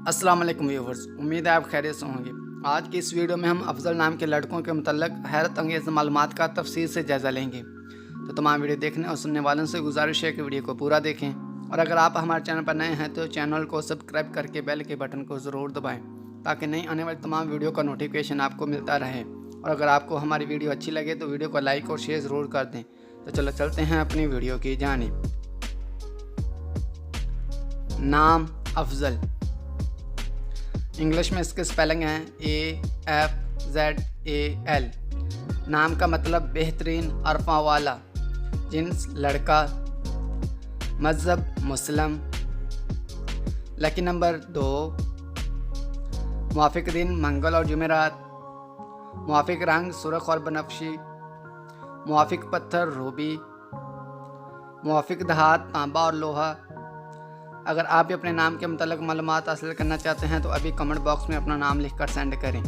अस्सलाम वालेकुम व्यूवर्स, उम्मीद है आप खैरियत से होंगे। आज की इस वीडियो में हम अफजल नाम के लड़कों के मुतल्लिक हैरत अंगेज़ मालूमात का तफसील से जायज़ा लेंगे। तो तमाम वीडियो देखने और सुनने वालों से गुजारिश है कि वीडियो को पूरा देखें, और अगर आप हमारे चैनल पर नए हैं तो चैनल को सब्सक्राइब करके बेल के बटन को ज़रूर दबाएँ ताकि नई आने वाली तमाम वीडियो का नोटिफिकेशन आपको मिलता रहे। और अगर आपको हमारी वीडियो अच्छी लगे तो वीडियो को लाइक और शेयर ज़रूर कर दें। तो चलो चलते हैं अपनी वीडियो की जानिब। नाम अफजल, इंग्लिश में इसके स्पेलिंग हैं AFZAL। नाम का मतलब बेहतरीन अरफा वाला। जिन्स लड़का, मज़हब मुस्लिम। लकी नंबर 2, मुवाफिक दिन मंगल और जुमेरात। मुवाफिक रंग सुरख और बनफशी। मुवाफिक पत्थर रूबी। मुवाफिक धात तांबा और लोहा। अगर आप भी अपने नाम के मुतालिक मालूमात हासिल करना चाहते हैं तो अभी कमेंट बॉक्स में अपना नाम लिखकर सेंड करें।